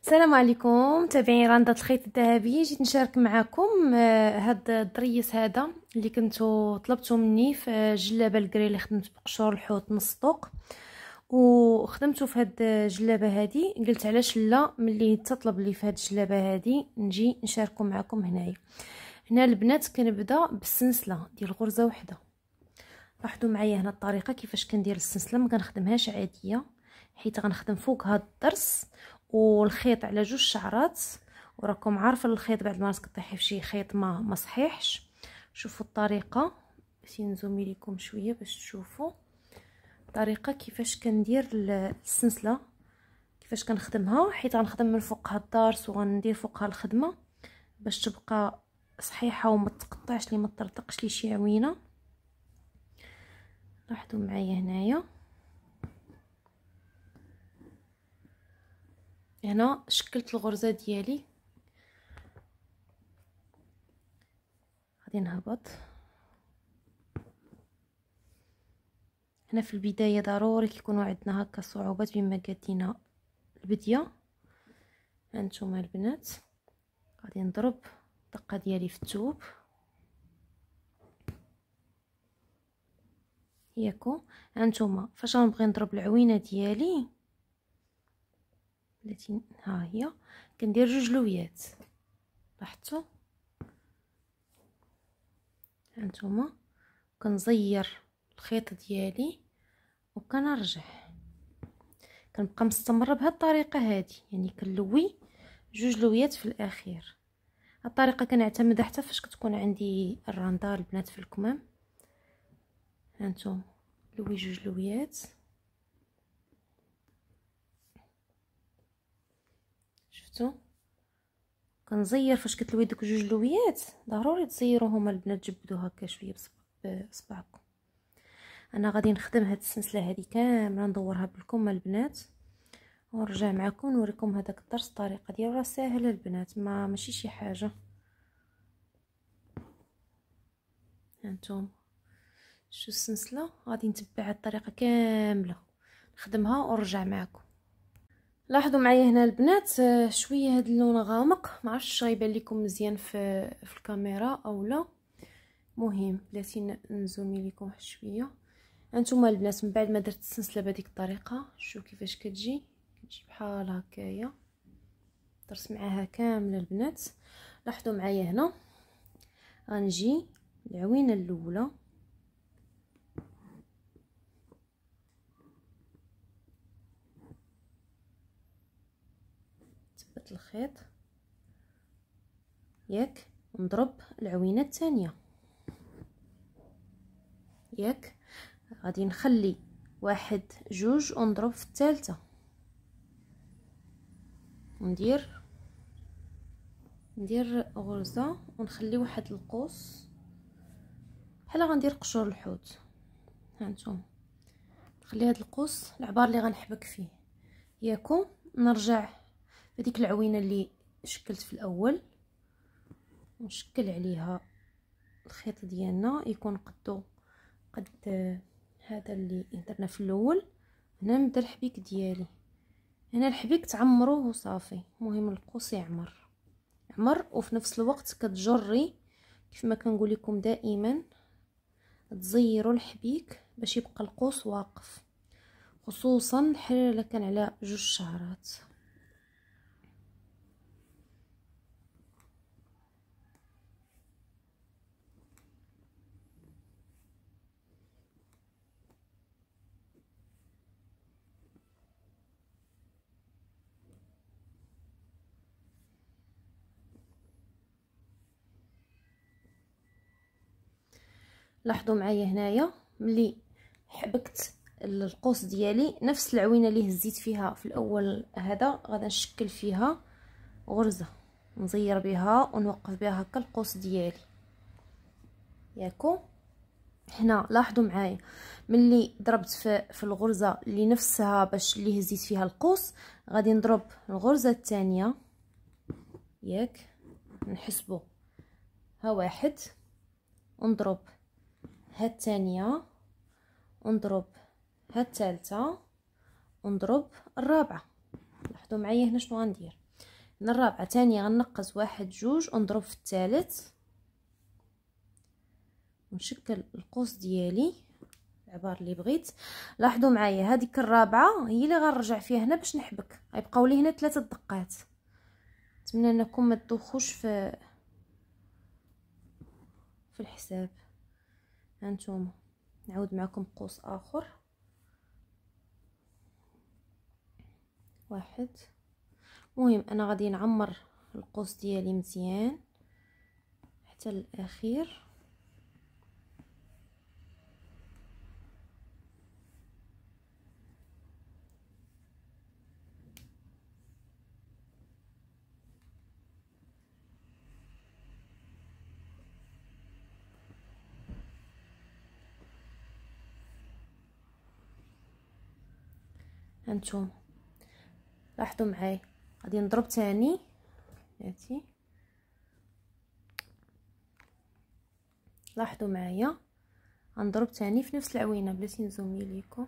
السلام عليكم متابعين رندة الخيط الذهبي. جيت نشارك معكم هاد الضريس هذا اللي كنتو طلبتو مني في جلابه الكري اللي خدمت بقشور الحوت نص طوق، وخدمته في هاد الجلابه هادي. قلت علاش لا ملي تطلب لي في هاد الجلابه هادي نجي نشاركو معكم هنايا. هنا البنات كنبدا بالسلسله ديال غرزه وحده. لاحظوا معايا هنا الطريقه كيفاش كندير السلسله، ما كنخدمهاش عاديه حيت غنخدم فوق هاد الضرس والخيط على جوج شعرات، وراكم عارفه الخيط بعد المرات كطيحي في شي خيط ما صحيحش. شوفوا الطريقه، باش نزومي لكم شويه باش تشوفوا الطريقه كيفاش كندير السلسله، كيفاش كنخدمها. حيت غنخدم من فوقها الضرس وغندير فوقها الخدمه باش تبقى صحيحه وما تقطعش لي ما تطرطقش لي شي عوينه. لاحظوا معايا هنايا، هنا شكلت الغرزه ديالي. غادي نهبط هنا في البدايه. ضروري كيكونوا عندنا هكا صعوبات بما قدينا البديه. هانتوما البنات غادي نضرب الدقه ديالي في الثوب ياكو. هانتوما فاش غنبغي نضرب العوينه ديالي التي ها هي كندير جوج لويات. لاحظتوا هانتوما كنزير الخيط ديالي وكنرجع، كنبقى مستمره بهذه الطريقه هذه، يعني كنلوي جوج لويات في الاخير. الطريقه كنعتمدها حتى فاش كتكون عندي الرنده البنات في الكمام. هانتوما لوي جوج لويات، شفتوا كنزير. فاش كتلوي دوك جوج لويات ضروري تزيروهم البنات، تجبدوا هكا شويه بصبعكم. انا غادي نخدم هاد السلسله هذه كامله ندورها بالكم البنات ونرجع معكم نوريكم هذاك الدرس. الطريقه ديالو راه ساهله البنات، ماشي شي حاجه. هانتوما شو السلسله غادي نتبع الطريقه كامله نخدمها ونرجع معكم. لاحظوا معايا هنا البنات شويه هاد اللون غامق، ما عرفتش غيبان لكم مزيان في الكاميرا او لا. مهم بلاتي نزومي لكم واحد شويه. هانتوما البنات من بعد ما درت السلسله بهذيك الطريقه شوف كيفاش كتجي بحال هكايا. درت معاها كامله البنات. لاحظوا معايا هنا غنجي العوينه الاولى نثبت الخيط ياك ونضرب العوينه الثانيه ياك. غادي نخلي واحد جوج ونضرب في الثالثه وندير غرزه ونخلي واحد القوس بحال غندير قشور الحوت. هانتوما نخلي هاد القوس العبار اللي غنحبك فيه ياكو. نرجع هذيك العوينه اللي شكلت في الاول ونشكل عليها الخيط ديالنا يكون قد هذا اللي درنا في الاول. هنا نبدا الحبيك ديالي، هنا الحبيك تعمروه وصافي. المهم القوس يعمر وفي نفس الوقت كتجري كيف ما كنقول لكم دائما تزيروا الحبيك باش يبقى القوس واقف، خصوصا الحرير الا كان على جوج شعرات. لاحظوا معايا هنايا ملي حبكت القوس ديالي نفس العوينه اللي هزيت فيها في الاول هذا غادا نشكل فيها غرزه نزير بها ونوقف بها هكا القوس ديالي ياكو. هنا لاحظوا معايا ملي ضربت في الغرزه اللي نفسها باش اللي هزيت فيها القوس غادي نضرب الغرزه الثانيه ياك. نحسبوا ها واحد ونضرب ها الثانيه ونضرب ها الثالثه ونضرب الرابعه. لاحظوا معايا هنا شنو غندير. من الرابعه تاني غنقص واحد جوج ونضرب في الثالث ونشكل القوس ديالي العبار اللي بغيت. لاحظوا معايا هذيك الرابعه هي اللي غنرجع فيها هنا باش نحبك، غيبقاو لي هنا 3 دقات. نتمنى انكم ما تدوخوش في الحساب. هانتوما نعاود معكم قوس اخر، واحد. مهم انا غادي نعمر القوس ديالي مزيان حتى الاخير. هانتوما لاحظوا معايا غادي نضرب تاني هاتي، لاحظوا معايا غنضرب تاني في نفس العوينه بلاتي نزومي ليكم.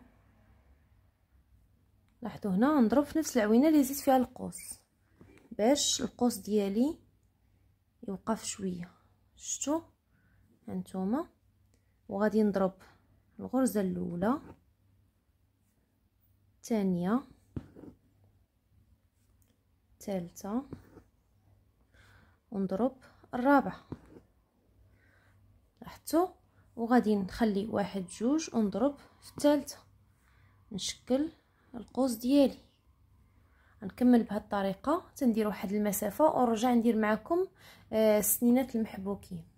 لاحظوا هنا نضرب في نفس العوينه اللي زدت فيها القوس باش القوس ديالي يوقف شويه. شفتوا هانتوما؟ وغادي نضرب الغرزه الاولى، الثانيه، الثالثه، ونضرب الرابعه. لاحظتوا؟ وغادي نخلي واحد جوج ونضرب في الثالثه نشكل القوس ديالي. غنكمل بهذه الطريقه تندير واحد المسافه ونرجع ندير معكم السنينات المحبوكين.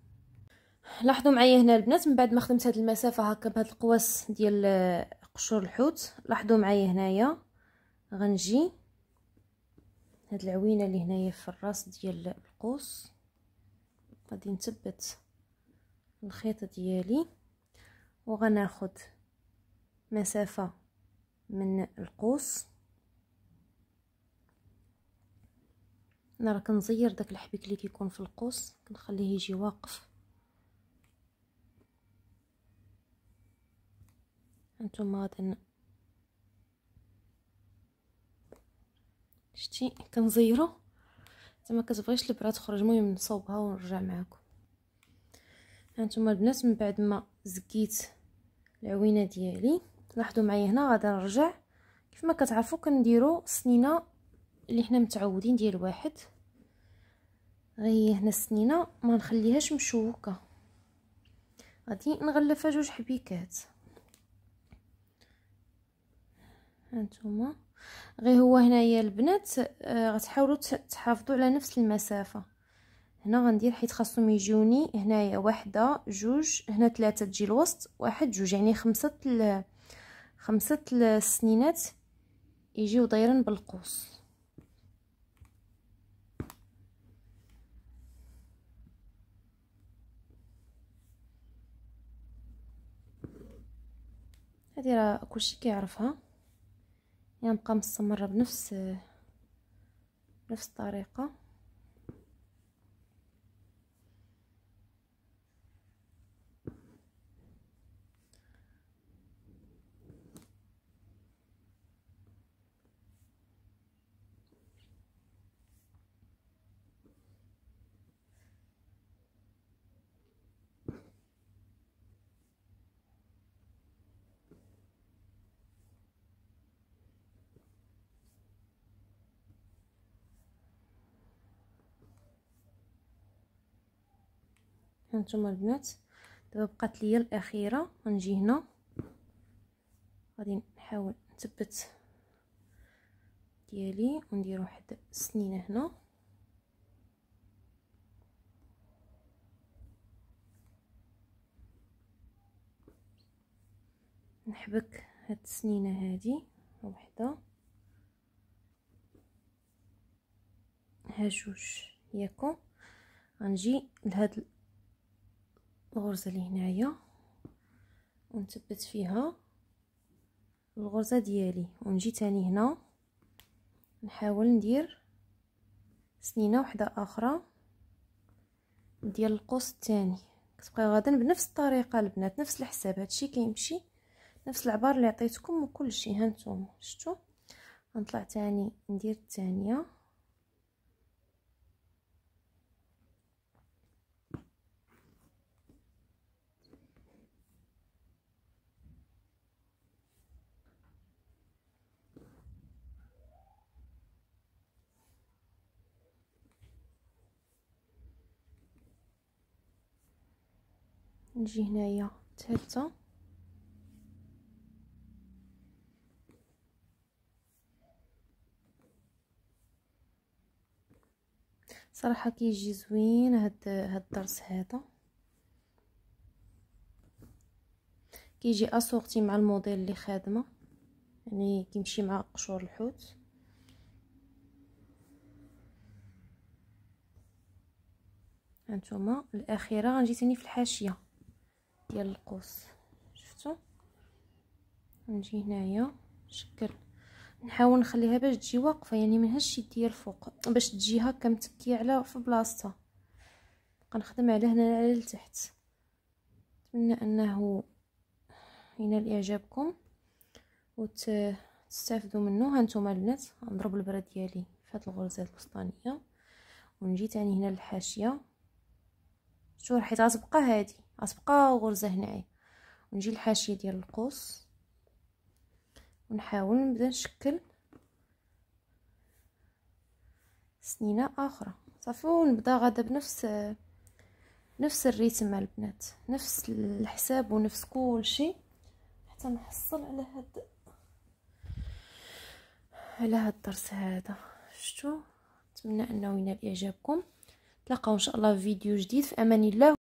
لاحظوا معايا هنا البنات من بعد ما خدمت هذه المسافه هكا بهذا القواس ديال قشور الحوت، لاحظوا معايا هنايا غنجي هاد العوينه اللي هنايا في الراس ديال القوس، غادي نثبت الخيط ديالي وغناخد مسافه من القوس. انا راه كنزير داك الحبيك اللي كيكون في القوس كنخليه يجي واقف. هانتوما غادي شتي كنزيرو حتى ما كتبغيش البرا تخرج. المهم نصوبها ونرجع معكم. هانتوما البنات من بعد ما زكيت العوينه ديالي، لاحظوا معايا هنا غادي نرجع كيف ما كتعرفوا كنديروا السنينه اللي حنا متعودين ديال واحد. غير هنا السنينه ما نخليهاش مشوكه، غادي نغلفها جوج حبيكات. هانتوما غير هو هنايا البنات غتحاولوا تحافظوا على نفس المسافه. هنا غندير حيت خاصهم يجوني هنايا واحده جوج، هنا ثلاثه تجي الوسط، واحد جوج، يعني خمسه السنينات يجيو دايرين بالقوس. هذه راه كلشي كيعرفها، يعني نبقى مستمره بنفس الطريقه. هانتوما البنات دابا بقات ليا الاخيره، غنجي هنا غادي نحاول نثبت ديالي وندير واحد السنينه هنا، نحبك هاد السنينه هادي وحده، ها جوج ياكو. غنجي لهاد الغرزه اللي هنايا ونثبت فيها الغرزه ديالي، ونجي تاني هنا نحاول ندير سنينه واحده اخرى ديال القوس الثاني. كتبقى غادا بنفس الطريقه البنات، نفس الحساب، هادشي كيمشي نفس العبار اللي عطيتكم وكل شيء. هانتوما شفتوا؟ غنطلع تاني ندير الثانيه نجي هنايا الثالثه صراحه كيجي زوين هاد الدرس هذا، كيجي اسورتي مع الموديل اللي خادمه، يعني كيمشي مع قشور الحوت. هانتوما الاخيره غنجي ثاني في الحاشيه ديال القوس، شفتوا؟ نجي هنايا نشكل، نحاول نخليها باش تجي واقفه، يعني من هالشي ديال الفوق باش تجي هكا متكيه على في بلاصتها. كنخدم على هنا على لتحت. نتمنى انه ينال اعجابكم وتستافدوا منه. هانتوما البنات غنضرب البره ديالي في هاد الغرزات الوسطانيه، ونجي تاني هنا للحاشيه. شوفوا حيت غتبقى هادي، غتبقى غرزه هنايا، ونجي الحاشيه ديال القوس ونحاول نبدا نشكل سنينه اخرى صافي، ونبدا غادا نفس الريتم البنات، نفس الحساب ونفس كل شيء حتى نحصل على هاد الدرس هذا. شفتوا؟ نتمنى انه ينال اعجابكم. نتلاقاو ان شاء الله في فيديو جديد، في امان الله.